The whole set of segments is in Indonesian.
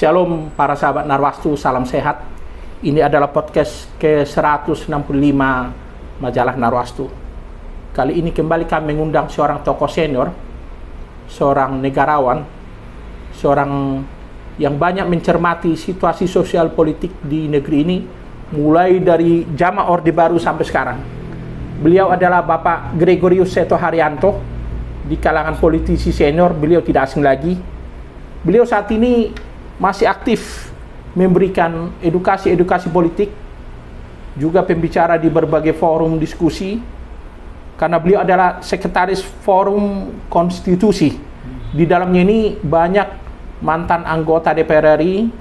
Shalom para sahabat Narwastu, salam sehat. Ini adalah podcast ke-165 majalah Narwastu. Kali ini kembali kami mengundang seorang tokoh senior, seorang negarawan, seorang yang banyak mencermati situasi sosial politik di negeri ini, mulai dari zaman Orde Baru sampai sekarang. Beliau adalah Bapak Gregorius Seto Haryanto. Di kalangan politisi senior, beliau tidak asing lagi. Beliau saat ini masih aktif memberikan edukasi politik, juga pembicara di berbagai forum diskusi, karena beliau adalah sekretaris forum konstitusi. Di dalamnya ini banyak mantan anggota DPR RI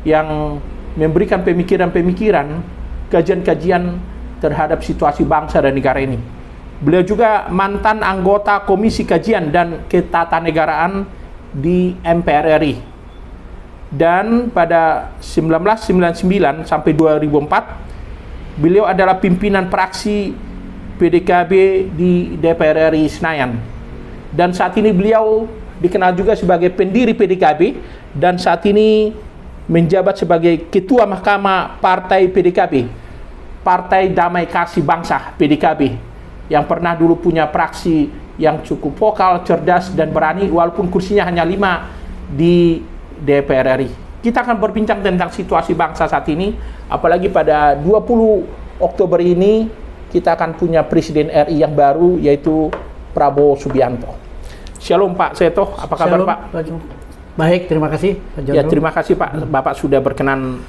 yang memberikan pemikiran-pemikiran, kajian-kajian terhadap situasi bangsa dan negara ini. Beliau juga mantan anggota Komisi Kajian dan Ketatanegaraan di MPR RI. Dan pada 1999 sampai 2004 beliau adalah pimpinan fraksi PDKB di DPR RI Senayan. Dan saat ini beliau dikenal juga sebagai pendiri PDKB dan saat ini menjabat sebagai Ketua Mahkamah Partai PDKB, Partai Damai Kasih Bangsa PDKB, yang pernah dulu punya fraksi yang cukup vokal, cerdas dan berani walaupun kursinya hanya 5 di DPR RI. Kita akan berbincang tentang situasi bangsa saat ini, apalagi pada 20 Oktober ini kita akan punya Presiden RI yang baru, yaitu Prabowo Subianto. Shalom Pak Seto, apa kabar Pak? Baik, terima kasih Pak Jondro. Ya, terima kasih Pak, Bapak sudah berkenan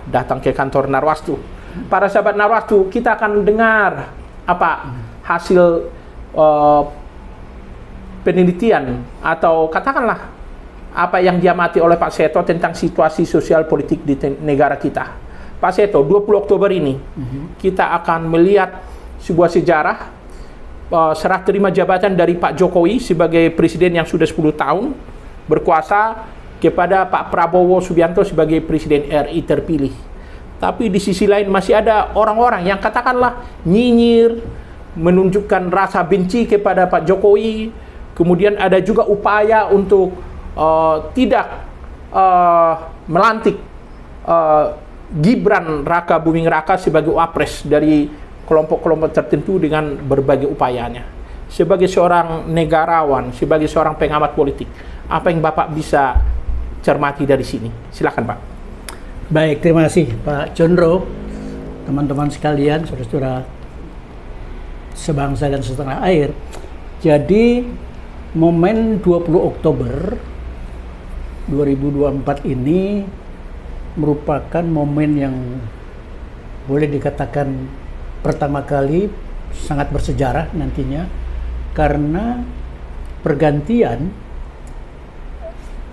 datang ke kantor Narwastu. Para sahabat Narwastu, kita akan dengar apa hasil penelitian atau katakanlah apa yang diamati oleh Pak Seto tentang situasi sosial politik di negara kita. Pak Seto, 20 Oktober ini kita akan melihat sebuah sejarah serah terima jabatan dari Pak Jokowi sebagai presiden yang sudah 10 tahun berkuasa kepada Pak Prabowo Subianto sebagai presiden RI terpilih. Tapi di sisi lain masih ada orang-orang yang katakanlah nyinyir, menunjukkan rasa benci kepada Pak Jokowi. Kemudian ada juga upaya untuk tidak melantik Gibran Raka Buming Raka sebagai wapres dari kelompok-kelompok tertentu dengan berbagai upayanya. Sebagai seorang negarawan, sebagai seorang pengamat politik, apa yang Bapak bisa cermati dari sini? Silakan Pak. Baik, terima kasih Pak Jondro, teman-teman sekalian, saudara-saudara sebangsa dan setanah air. Jadi momen 20 Oktober 2024 ini merupakan momen yang boleh dikatakan pertama kali sangat bersejarah nantinya, karena pergantian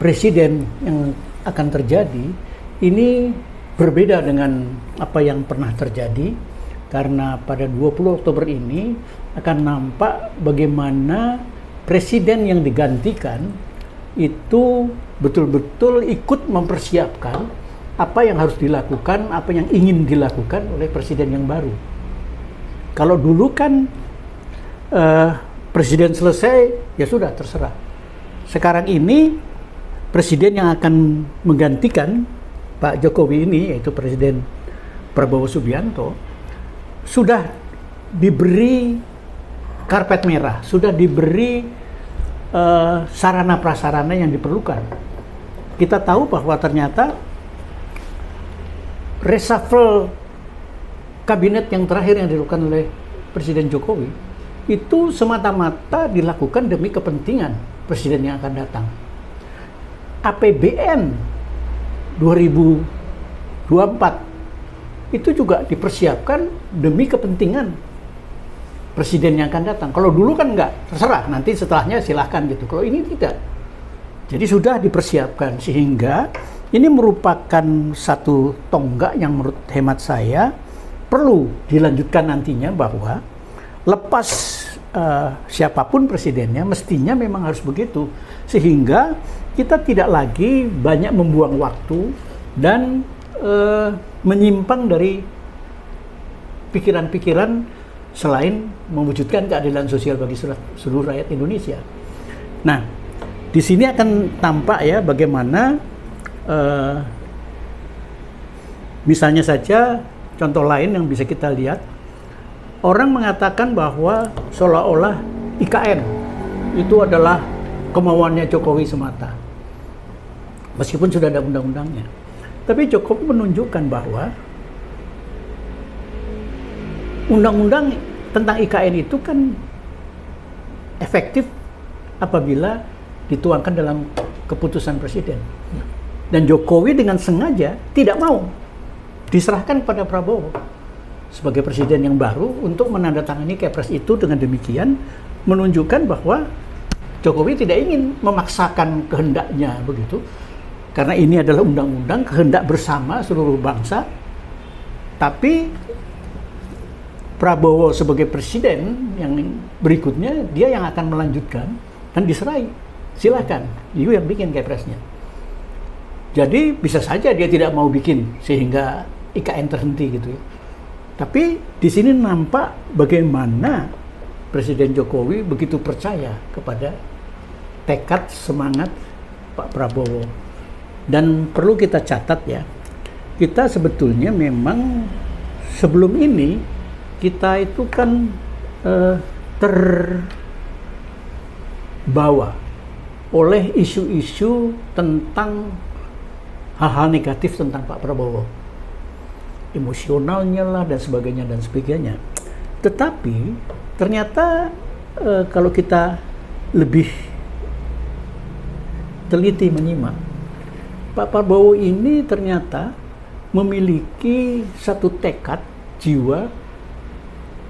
presiden yang akan terjadi ini berbeda dengan apa yang pernah terjadi, karena pada 20 Oktober ini akan nampak bagaimana presiden yang digantikan itu betul-betul ikut mempersiapkan apa yang harus dilakukan, apa yang ingin dilakukan oleh presiden yang baru. Kalau dulu kan presiden selesai, ya sudah terserah. Sekarang ini presiden yang akan menggantikan Pak Jokowi ini, yaitu Presiden Prabowo Subianto, sudah diberi karpet merah, sudah diberi sarana prasarana yang diperlukan. Kita tahu bahwa ternyata reshuffle kabinet yang terakhir yang dilakukan oleh Presiden Jokowi itu semata-mata dilakukan demi kepentingan presiden yang akan datang. APBN 2024 itu juga dipersiapkan demi kepentingan presiden yang akan datang. Kalau dulu kan enggak, terserah, nanti setelahnya silahkan gitu. Kalau ini tidak. Jadi sudah dipersiapkan, sehingga ini merupakan satu tonggak yang menurut hemat saya perlu dilanjutkan nantinya, bahwa lepas siapapun presidennya, mestinya memang harus begitu. Sehingga kita tidak lagi banyak membuang waktu dan menyimpang dari pikiran-pikiran selain mewujudkan keadilan sosial bagi seluruh rakyat Indonesia. Nah, di sini akan tampak ya bagaimana Misalnya saja, contoh lain yang bisa kita lihat, orang mengatakan bahwa seolah-olah IKN itu adalah kemauannya Jokowi semata. Meskipun sudah ada undang-undangnya. Tapi Jokowi menunjukkan bahwa undang-undang tentang IKN itu kan efektif apabila dituangkan dalam keputusan presiden. Dan Jokowi dengan sengaja tidak mau diserahkan kepada Prabowo sebagai presiden yang baru untuk menandatangani Kepres itu. Dengan demikian menunjukkan bahwa Jokowi tidak ingin memaksakan kehendaknya begitu, karena ini adalah undang-undang kehendak bersama seluruh bangsa. Tapi Prabowo sebagai presiden yang berikutnya, dia yang akan melanjutkan dan diserahi, silakan, you yang bikin Kepresnya. Jadi bisa saja dia tidak mau bikin sehingga IKN terhenti gitu ya. Tapi di sini nampak bagaimana Presiden Jokowi begitu percaya kepada tekad semangat Pak Prabowo. Dan perlu kita catat ya, kita sebetulnya memang sebelum ini kita itu kan terbawa oleh isu-isu tentang hal-hal negatif tentang Pak Prabowo, emosionalnya lah dan sebagainya. Tetapi ternyata kalau kita lebih teliti menyimak, Pak Prabowo ini ternyata memiliki satu tekad jiwa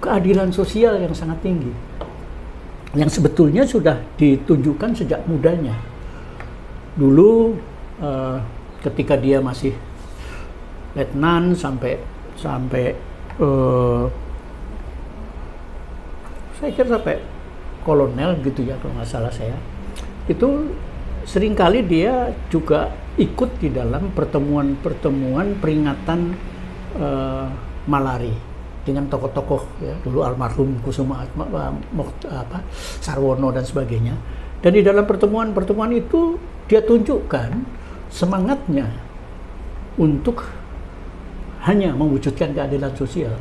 keadilan sosial yang sangat tinggi, yang sebetulnya sudah ditunjukkan sejak mudanya. Dulu ketika dia masih letnan sampai saya kira sampai kolonel gitu ya kalau nggak salah saya, itu seringkali dia juga ikut di dalam pertemuan peringatan Malari dengan tokoh-tokoh ya, dulu almarhum Kusuma Sarwono dan sebagainya. Dan di dalam pertemuan itu dia tunjukkan semangatnya untuk hanya mewujudkan keadilan sosial.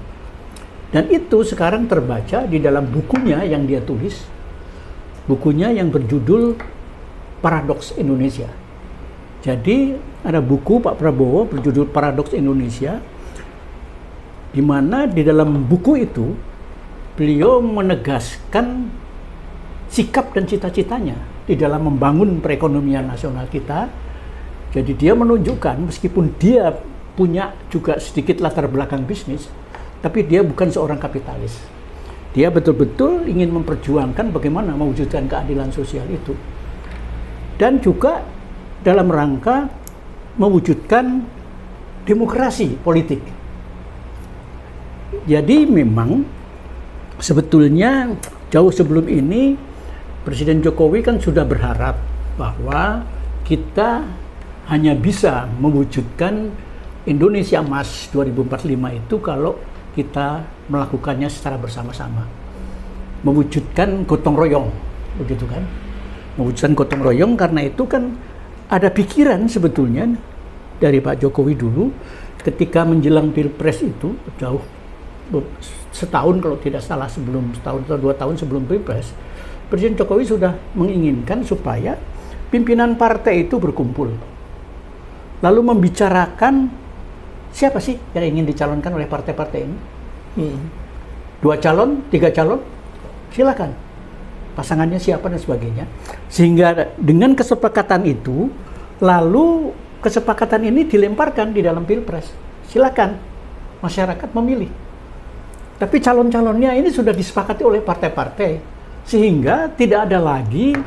Dan itu sekarang terbaca di dalam bukunya yang dia tulis, bukunya yang berjudul Paradoks Indonesia. Jadi ada buku Pak Prabowo berjudul Paradoks Indonesia, di mana di dalam buku itu beliau menegaskan sikap dan cita-citanya di dalam membangun perekonomian nasional kita. Jadi dia menunjukkan meskipun dia punya juga sedikit latar belakang bisnis, tapi dia bukan seorang kapitalis. Dia betul-betul ingin memperjuangkan bagaimana mewujudkan keadilan sosial itu. Dan juga dalam rangka mewujudkan demokrasi politik. Jadi memang sebetulnya jauh sebelum ini Presiden Jokowi kan sudah berharap bahwa kita hanya bisa mewujudkan Indonesia Emas 2045 itu kalau kita melakukannya secara bersama-sama. Mewujudkan gotong royong, begitu kan? Mewujudkan gotong royong, karena itu kan ada pikiran sebetulnya dari Pak Jokowi dulu ketika menjelang Pilpres itu, jauh setahun kalau tidak salah, sebelum setahun atau 2 tahun sebelum Pilpres, Presiden Jokowi sudah menginginkan supaya pimpinan partai itu berkumpul, lalu membicarakan siapa sih yang ingin dicalonkan oleh partai-partai ini. 2 calon, 3 calon, silakan. Pasangannya siapa dan sebagainya. Sehingga dengan kesepakatan itu, lalu kesepakatan ini dilemparkan di dalam Pilpres. Silakan masyarakat memilih. Tapi calon-calonnya ini sudah disepakati oleh partai-partai, sehingga tidak ada lagi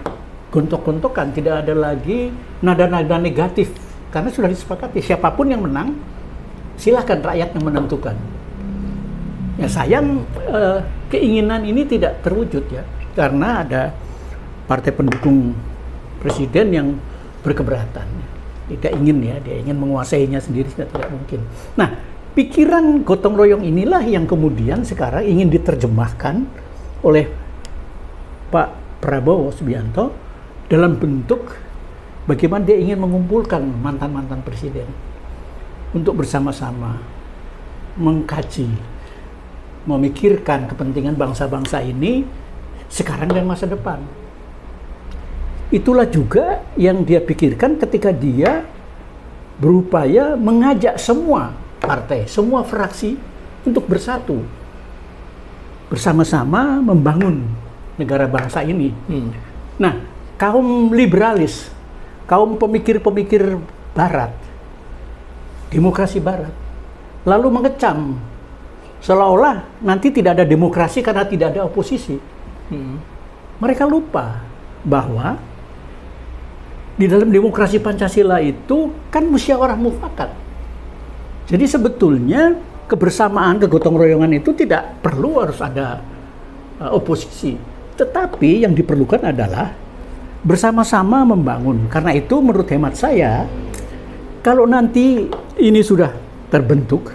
gontok-gontokan, tidak ada lagi nada-nada negatif, karena sudah disepakati siapapun yang menang, silakan rakyat yang menentukan. Ya sayang keinginan ini tidak terwujud ya, karena ada partai pendukung presiden yang berkeberatan, tidak ingin ya, dia ingin menguasainya sendiri, tidak mungkin. Nah, pikiran gotong royong inilah yang kemudian sekarang ingin diterjemahkan oleh Pak Prabowo Subianto dalam bentuk bagaimana dia ingin mengumpulkan mantan-mantan presiden untuk bersama-sama mengkaji, memikirkan kepentingan bangsa-bangsa ini sekarang dan masa depan. Itulah juga yang dia pikirkan ketika dia berupaya mengajak semua partai, semua fraksi untuk bersatu, bersama-sama membangun negara bangsa ini. Nah, kaum liberalis, kaum pemikir-pemikir barat, demokrasi barat, lalu mengecam seolah-olah nanti tidak ada demokrasi karena tidak ada oposisi. Mereka lupa bahwa di dalam demokrasi Pancasila itu kan musyawarah mufakat. Jadi sebetulnya kebersamaan, kegotong royongan itu tidak perlu harus ada oposisi. Tetapi yang diperlukan adalah bersama-sama membangun. Karena itu menurut hemat saya, kalau nanti ini sudah terbentuk,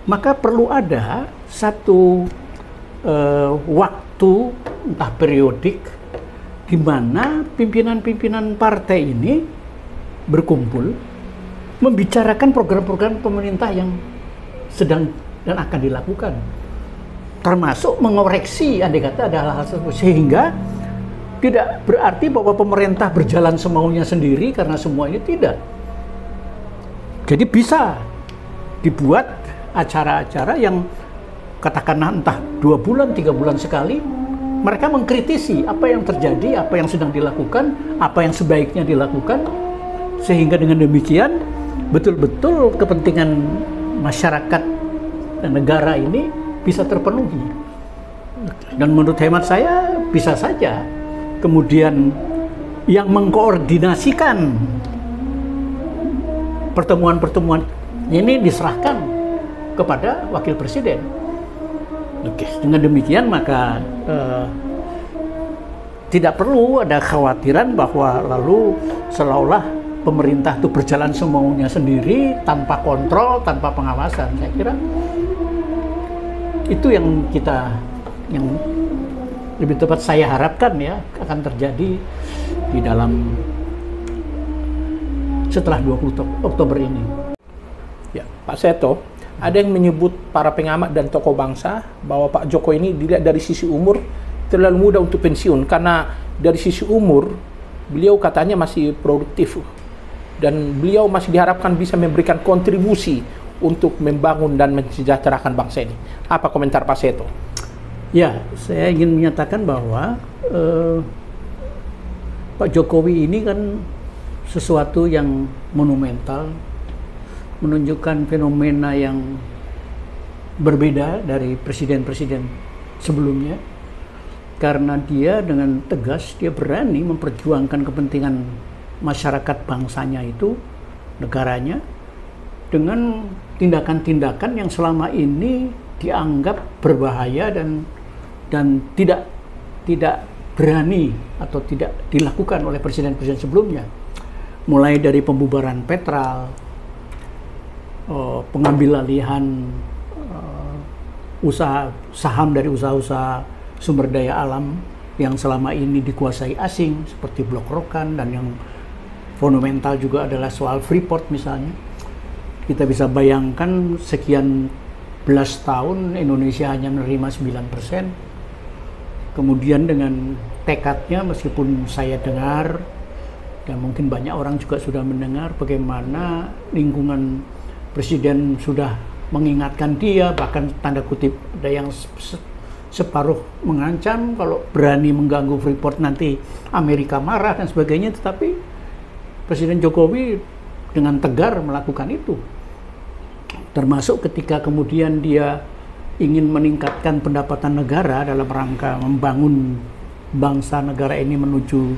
maka perlu ada satu waktu, entah periodik, di mana pimpinan-pimpinan partai ini berkumpul membicarakan program-program pemerintah yang sedang dan akan dilakukan, termasuk mengoreksi andai kata ada hal-hal tersebut, sehingga tidak berarti bahwa pemerintah berjalan semaunya sendiri karena semua ini tidak. Jadi bisa dibuat acara-acara yang katakanlah entah 2 bulan, 3 bulan sekali, mereka mengkritisi apa yang terjadi, apa yang sedang dilakukan, apa yang sebaiknya dilakukan, sehingga dengan demikian betul-betul kepentingan masyarakat dan negara ini bisa terpenuhi. Dan menurut hemat saya bisa saja kemudian yang mengkoordinasikan pertemuan-pertemuan ini diserahkan kepada wakil presiden. Oke, dengan demikian maka tidak perlu ada khawatiran bahwa lalu seolah-olah pemerintah itu berjalan semaunya sendiri tanpa kontrol, tanpa pengawasan. Saya kira itu yang lebih tepat saya harapkan ya akan terjadi di dalam setelah 20 Oktober ini. Ya, Pak Seto, ada yang menyebut para pengamat dan tokoh bangsa bahwa Pak Jokowi ini dilihat dari sisi umur terlalu muda untuk pensiun, karena dari sisi umur beliau katanya masih produktif dan beliau masih diharapkan bisa memberikan kontribusi untuk membangun dan mensejahterakan bangsa ini. Apa komentar Pak Seto? Ya, saya ingin menyatakan bahwa Pak Jokowi ini kan sesuatu yang monumental, menunjukkan fenomena yang berbeda dari presiden-presiden sebelumnya, karena dia dengan tegas, dia berani memperjuangkan kepentingan masyarakat bangsanya itu, negaranya, dengan tindakan-tindakan yang selama ini dianggap berbahaya dan tidak berani atau tidak dilakukan oleh presiden-presiden sebelumnya, mulai dari pembubaran Petral, pengambil alihan usaha saham dari usaha-usaha sumber daya alam yang selama ini dikuasai asing seperti Blok Rokan, dan yang fundamental juga adalah soal Freeport misalnya. Kita bisa bayangkan sekian belas tahun Indonesia hanya menerima 9%. Kemudian dengan tekadnya, meskipun saya dengar dan mungkin banyak orang juga sudah mendengar bagaimana lingkungan presiden sudah mengingatkan dia, bahkan tanda kutip ada yang separuh mengancam kalau berani mengganggu Freeport nanti Amerika marah dan sebagainya, tetapi Presiden Jokowi dengan tegar melakukan itu. Termasuk ketika kemudian dia ingin meningkatkan pendapatan negara dalam rangka membangun bangsa negara ini menuju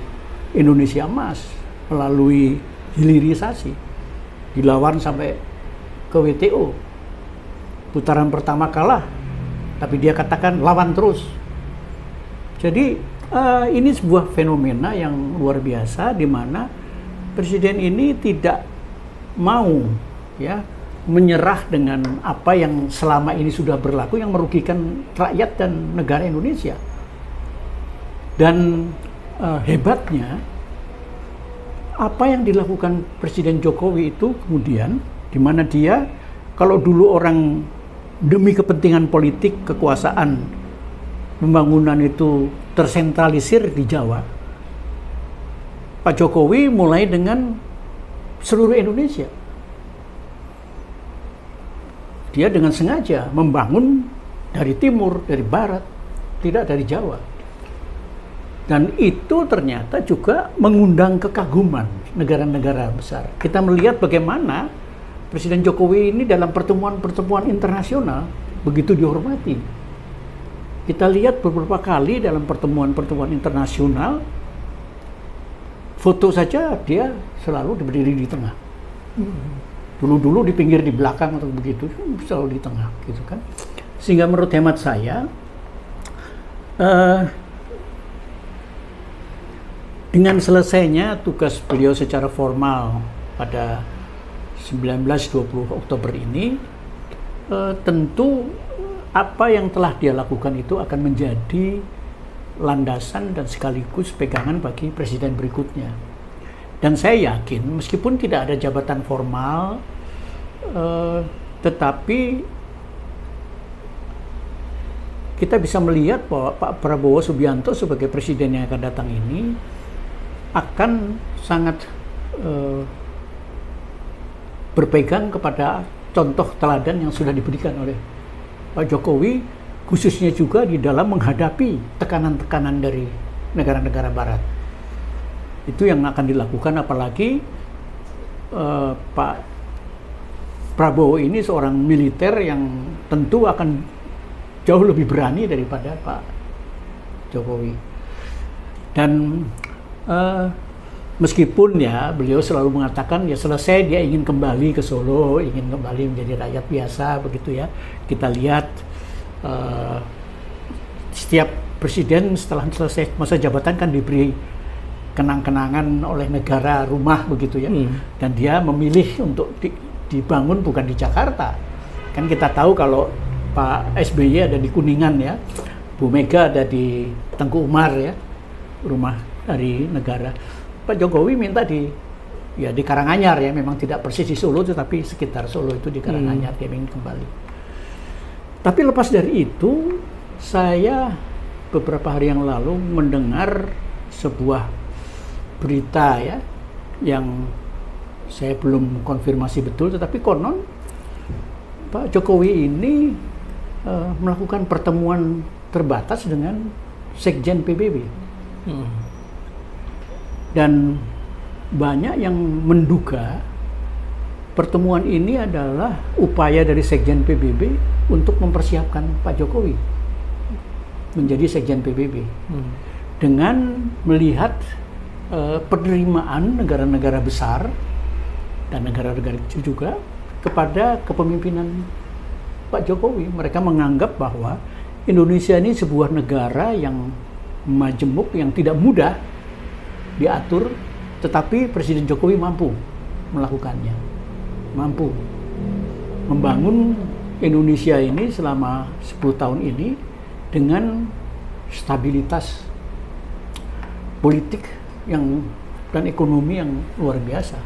Indonesia Emas melalui hilirisasi, dilawan sampai ke WTO. Putaran pertama kalah, tapi dia katakan lawan terus. Jadi ini sebuah fenomena yang luar biasa, di mana presiden ini tidak mau ya menyerah dengan apa yang selama ini sudah berlaku yang merugikan rakyat dan negara Indonesia. Dan hebatnya apa yang dilakukan Presiden Jokowi itu kemudian, di mana dia, kalau dulu orang demi kepentingan politik, kekuasaan, pembangunan itu tersentralisir di Jawa, Pak Jokowi mulai dengan seluruh Indonesia. Dia dengan sengaja membangun dari timur, dari barat, tidak dari Jawa. Dan itu ternyata juga mengundang kekaguman negara-negara besar. Kita melihat bagaimana Presiden Jokowi ini dalam pertemuan-pertemuan internasional begitu dihormati. Kita lihat beberapa kali dalam pertemuan-pertemuan internasional, foto saja dia selalu berdiri di tengah. Dulu-dulu di pinggir, di belakang atau begitu, selalu di tengah, gitu kan. Sehingga menurut hemat saya, dengan selesainya tugas beliau secara formal pada 19-20 Oktober ini, tentu apa yang telah dia lakukan itu akan menjadi landasan dan sekaligus pegangan bagi presiden berikutnya. Dan saya yakin meskipun tidak ada jabatan formal, tetapi kita bisa melihat bahwa Pak Prabowo Subianto sebagai presiden yang akan datang ini akan sangat berpegang kepada contoh teladan yang sudah diberikan oleh Pak Jokowi, khususnya juga di dalam menghadapi tekanan-tekanan dari negara-negara barat. Itu yang akan dilakukan, apalagi Pak Prabowo ini seorang militer yang tentu akan jauh lebih berani daripada Pak Jokowi. Dan meskipun ya beliau selalu mengatakan ya selesai dia ingin kembali ke Solo, ingin kembali menjadi rakyat biasa begitu ya. Kita lihat setiap presiden setelah selesai masa jabatan kan diberi kenang-kenangan oleh negara rumah begitu ya. Dan dia memilih untuk dibangun bukan di Jakarta. Kan kita tahu kalau Pak SBY ada di Kuningan ya, Bu Mega ada di Tengku Umar ya, rumah dari negara. Pak Jokowi minta di Karanganyar ya, memang tidak persis di Solo tetapi sekitar Solo itu di Karanganyar dia ingin kembali. Tapi lepas dari itu, saya beberapa hari yang lalu mendengar sebuah berita ya yang saya belum konfirmasi betul, tetapi konon Pak Jokowi ini melakukan pertemuan terbatas dengan Sekjen PBB. Dan banyak yang menduga pertemuan ini adalah upaya dari Sekjen PBB untuk mempersiapkan Pak Jokowi menjadi Sekjen PBB. Dengan melihat penerimaan negara-negara besar dan negara-negara kecil juga kepada kepemimpinan Pak Jokowi. Mereka menganggap bahwa Indonesia ini sebuah negara yang majemuk, yang tidak mudah diatur, tetapi Presiden Jokowi mampu melakukannya, mampu membangun Indonesia ini selama 10 tahun ini dengan stabilitas politik dan ekonomi yang luar biasa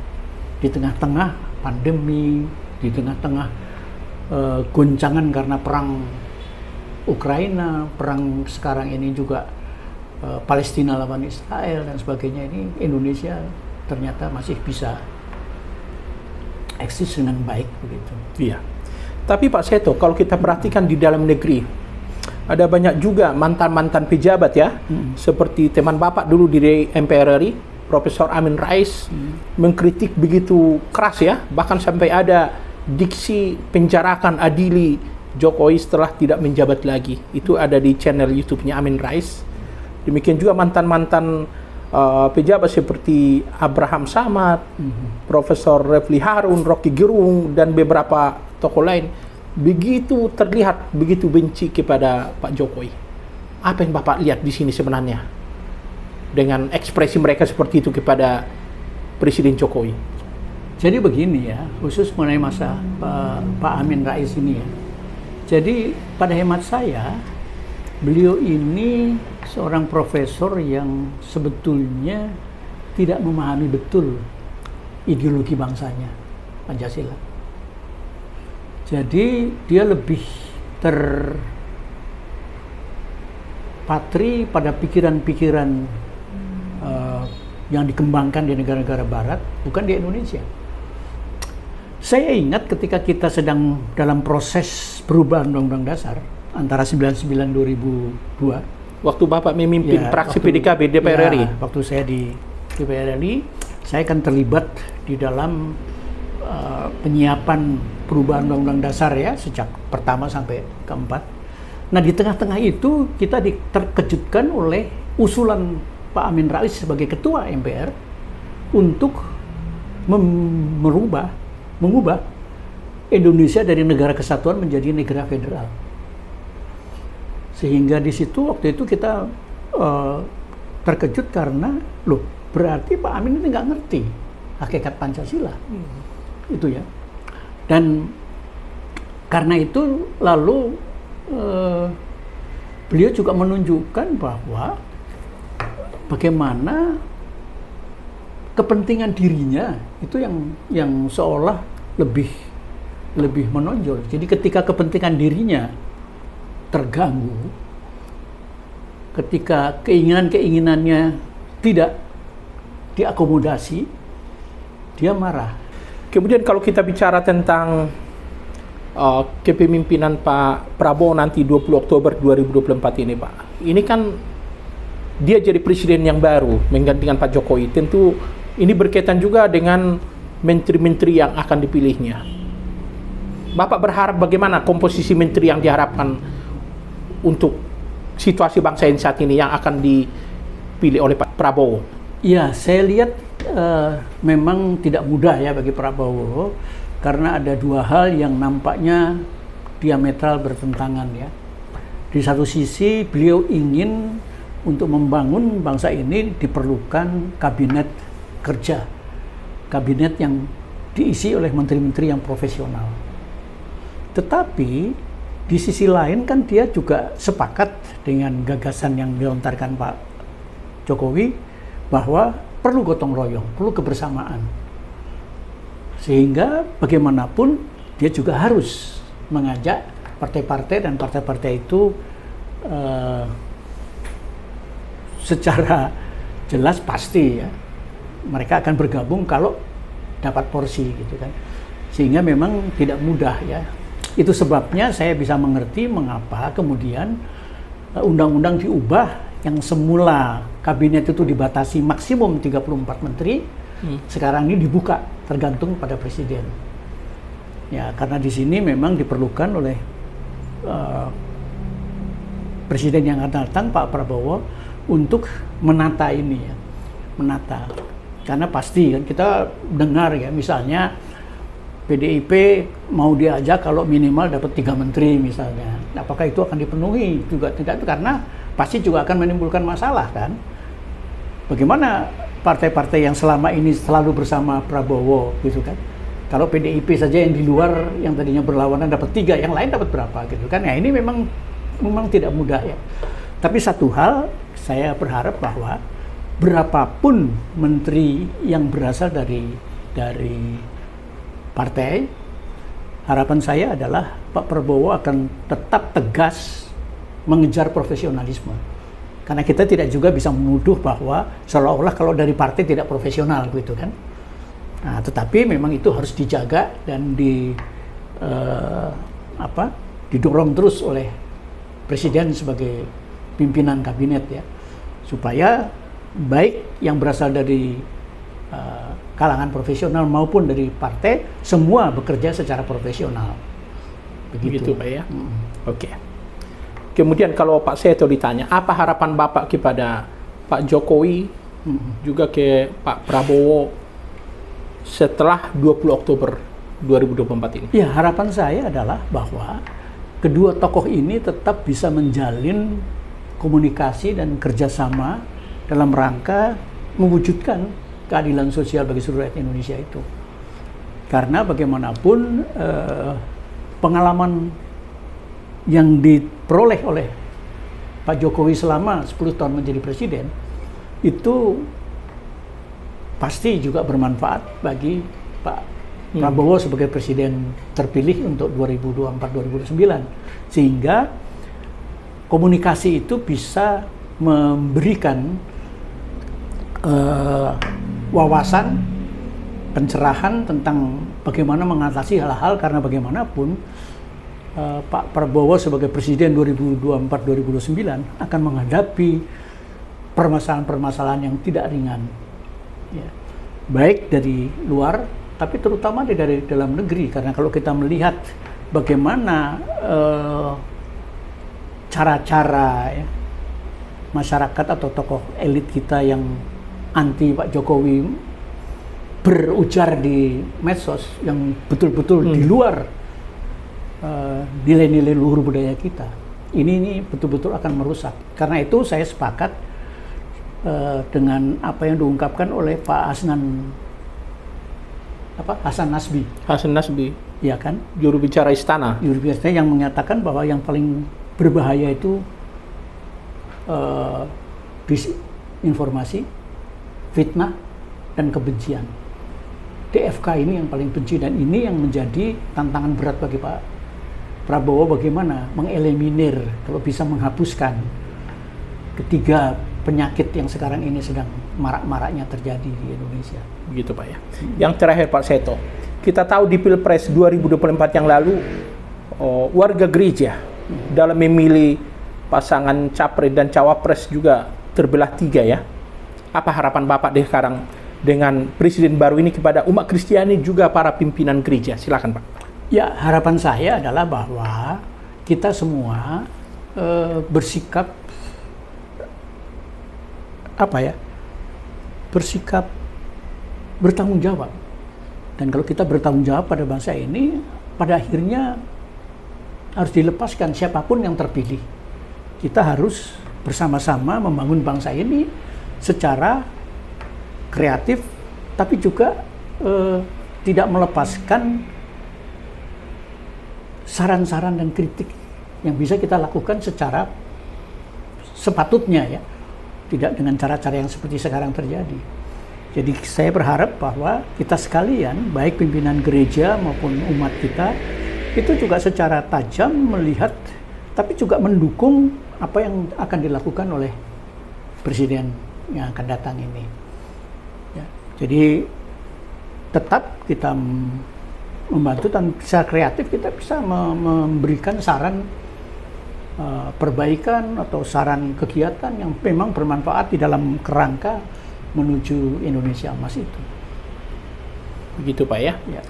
di tengah-tengah pandemi, di tengah-tengah goncangan karena perang Ukraina, perang sekarang ini juga Palestina lawan Israel dan sebagainya. Ini Indonesia ternyata masih bisa eksis dengan baik begitu. Iya. Tapi Pak Seto, kalau kita perhatikan di dalam negeri, ada banyak juga mantan-mantan pejabat ya, seperti teman Bapak dulu di MPR RI, Profesor Amin Rais, mengkritik begitu keras ya, bahkan sampai ada diksi penjarakan adili Jokowi setelah tidak menjabat lagi. Itu ada di channel YouTube-nya Amin Rais. Demikian juga mantan-mantan pejabat seperti Abraham Samad, Profesor Refli Harun, Rocky Gerung, dan beberapa tokoh lain begitu terlihat begitu benci kepada Pak Jokowi. Apa yang Bapak lihat di sini sebenarnya dengan ekspresi mereka seperti itu kepada Presiden Jokowi? Jadi begini ya, khusus mengenai masa Pak Amin Rais ini ya. Jadi pada hemat saya, beliau ini seorang profesor yang sebetulnya tidak memahami betul ideologi bangsanya, Pancasila. Jadi dia lebih terpatri pada pikiran-pikiran yang dikembangkan di negara-negara Barat, bukan di Indonesia. Saya ingat ketika kita sedang dalam proses perubahan Undang-Undang Dasar antara 99 2002. Waktu Bapak memimpin fraksi PDKB DPR RI. Waktu saya di DPR RI, saya kan terlibat di dalam penyiapan perubahan Undang-Undang Dasar ya, sejak pertama sampai keempat. Nah, di tengah-tengah itu kita terkejutkan oleh usulan Pak Amin Rais sebagai Ketua MPR untuk mengubah Indonesia dari negara kesatuan menjadi negara federal. Sehingga di situ waktu itu kita terkejut karena loh, berarti Pak Amin ini nggak ngerti hakikat Pancasila. Itu ya. Dan karena itu lalu beliau juga menunjukkan bahwa bagaimana kepentingan dirinya itu yang seolah lebih menonjol. Jadi ketika kepentingan dirinya terganggu, ketika keinginannya tidak diakomodasi, dia marah. Kemudian kalau kita bicara tentang kepemimpinan Pak Prabowo nanti 20 Oktober 2024 ini, Pak. Ini kan dia jadi presiden yang baru menggantikan Pak Jokowi. Tentu ini berkaitan juga dengan menteri-menteri yang akan dipilihnya. Bapak berharap bagaimana komposisi menteri yang diharapkan untuk situasi bangsa ini saat ini yang akan dipilih oleh Pak Prabowo? Ya, saya lihat memang tidak mudah ya bagi Prabowo, karena ada dua hal yang nampaknya diametral bertentangan ya. Di satu sisi beliau ingin untuk membangun bangsa ini diperlukan kabinet kerja, kabinet yang diisi oleh menteri-menteri yang profesional. Tetapi di sisi lain kan dia juga sepakat dengan gagasan yang dilontarkan Pak Jokowi bahwa perlu gotong royong, perlu kebersamaan. Sehingga bagaimanapun dia juga harus mengajak partai-partai, dan partai-partai itu secara jelas pasti ya mereka akan bergabung kalau dapat porsi gitu kan. Sehingga memang tidak mudah ya. Itu sebabnya saya bisa mengerti mengapa kemudian undang-undang diubah, yang semula kabinet itu dibatasi maksimum 34 menteri, sekarang ini dibuka tergantung pada presiden. Ya, karena di sini memang diperlukan oleh presiden yang akan datang, Pak Prabowo, untuk menata ini ya, menata. Karena pasti kan kita dengar ya, misalnya PDIP mau diajak kalau minimal dapat 3 menteri misalnya. Apakah itu akan dipenuhi? Juga tidak, karena pasti juga akan menimbulkan masalah kan. Bagaimana partai-partai yang selama ini selalu bersama Prabowo gitu kan? Kalau PDIP saja yang di luar yang tadinya berlawanan dapat 3, yang lain dapat berapa gitu kan? Ya ini memang tidak mudah ya. Tapi satu hal saya berharap bahwa berapapun menteri yang berasal dari partai, harapan saya adalah Pak Prabowo akan tetap tegas mengejar profesionalisme. Karena kita tidak juga bisa menuduh bahwa seolah-olah kalau dari partai tidak profesional gitu kan. Nah, tetapi memang itu harus dijaga dan didorong terus oleh presiden sebagai pimpinan kabinet ya, supaya baik yang berasal dari kalangan profesional maupun dari partai, semua bekerja secara profesional. Begitu Pak ya. Oke. Kemudian kalau Pak Seto ditanya, apa harapan Bapak kepada Pak Jokowi, juga ke Pak Prabowo setelah 20 Oktober 2024 ini? Ya, harapan saya adalah bahwa kedua tokoh ini tetap bisa menjalin komunikasi dan kerjasama dalam rangka mewujudkan keadilan sosial bagi seluruh rakyat Indonesia itu. Karena bagaimanapun pengalaman yang diperoleh oleh Pak Jokowi selama 10 tahun menjadi presiden itu pasti juga bermanfaat bagi Pak Prabowo sebagai presiden terpilih untuk 2024-2029, sehingga komunikasi itu bisa memberikan wawasan pencerahan tentang bagaimana mengatasi hal-hal, karena bagaimanapun Pak Prabowo sebagai presiden 2024-2029 akan menghadapi permasalahan-permasalahan yang tidak ringan, ya, baik dari luar tapi terutama dari dalam negeri. Karena kalau kita melihat bagaimana cara-cara, ya, masyarakat atau tokoh elit kita yang anti Pak Jokowi berujar di medsos yang betul-betul di luar nilai-nilai luhur budaya kita, ini betul-betul akan merusak. Karena itu saya sepakat dengan apa yang diungkapkan oleh Pak Hasan Nasbi, ya kan, juru bicara istana yang menyatakan bahwa yang paling berbahaya itu disinformasi, fitnah, dan kebencian. DFK ini yang paling benci, dan ini yang menjadi tantangan berat bagi Pak Prabowo, bagaimana mengeliminir, kalau bisa menghapuskan ketiga penyakit yang sekarang ini sedang marak-maraknya terjadi di Indonesia. Begitu Pak ya. Yang terakhir Pak Seto, kita tahu di Pilpres 2024 yang lalu warga gereja dalam memilih pasangan capres dan cawapres juga terbelah tiga ya. Apa harapan Bapak sekarang dengan presiden baru ini kepada umat Kristiani juga para pimpinan gereja? Silakan Pak. Ya, harapan saya adalah bahwa kita semua bersikap bertanggung jawab. Dan kalau kita bertanggung jawab pada bangsa ini, pada akhirnya harus dilepaskan siapapun yang terpilih. Kita harus bersama-sama membangun bangsa ini secara kreatif, tapi juga tidak melepaskan saran-saran dan kritik yang bisa kita lakukan secara sepatutnya, ya, tidak dengan cara-cara yang seperti sekarang terjadi. Jadi saya berharap bahwa kita sekalian, baik pimpinan gereja maupun umat kita, itu juga secara tajam melihat, tapi juga mendukung apa yang akan dilakukan oleh presiden yang akan datang ini. Ya, jadi tetap kita membantu, dan secara kreatif kita bisa memberikan saran perbaikan atau saran kegiatan yang memang bermanfaat di dalam kerangka menuju Indonesia Emas itu. Begitu Pak ya. Ya.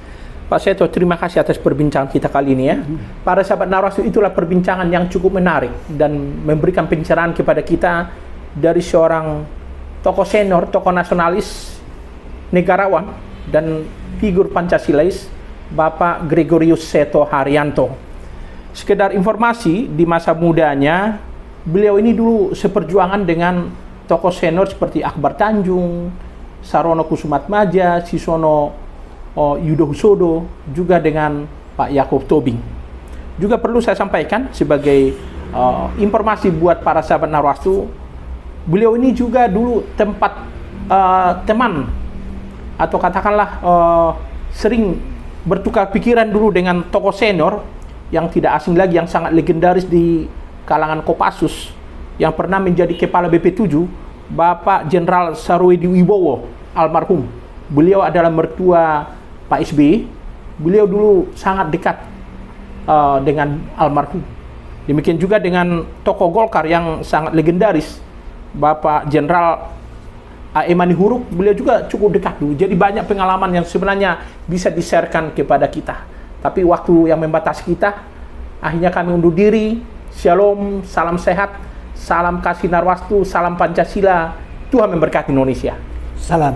Pak Seto, terima kasih atas perbincangan kita kali ini ya. Para sahabat Narwastu, itulah perbincangan yang cukup menarik dan memberikan pencerahan kepada kita dari seorang tokoh senior, tokoh nasionalis, negarawan, dan figur Pancasilais, Bapak Gregorius Seto Haryanto. Sekedar informasi, di masa mudanya, beliau ini dulu seperjuangan dengan tokoh senior seperti Akbar Tanjung, Sarono Kusumatmaja, Sisono Yudo Husodo, juga dengan Pak Yaakob Tobing. Juga perlu saya sampaikan sebagai informasi buat para sahabat Narwastu, beliau ini juga dulu tempat teman, atau katakanlah sering bertukar pikiran dulu dengan tokoh senior yang tidak asing lagi, yang sangat legendaris di kalangan Kopassus, yang pernah menjadi kepala BP7, Bapak Jenderal Sarwoedi Wibowo almarhum. Beliau adalah mertua Pak SBY. Beliau dulu sangat dekat dengan almarhum. Demikian juga dengan tokoh Golkar yang sangat legendaris, Bapak Jenderal A.E. Manihuruk. Beliau juga cukup dekat dulu. Jadi banyak pengalaman yang sebenarnya bisa di-sharekan kepada kita. Tapi waktu yang membatasi kita, akhirnya kami undur diri. Shalom, salam sehat, salam kasih Narwastu, salam Pancasila. Tuhan memberkati Indonesia. Salam.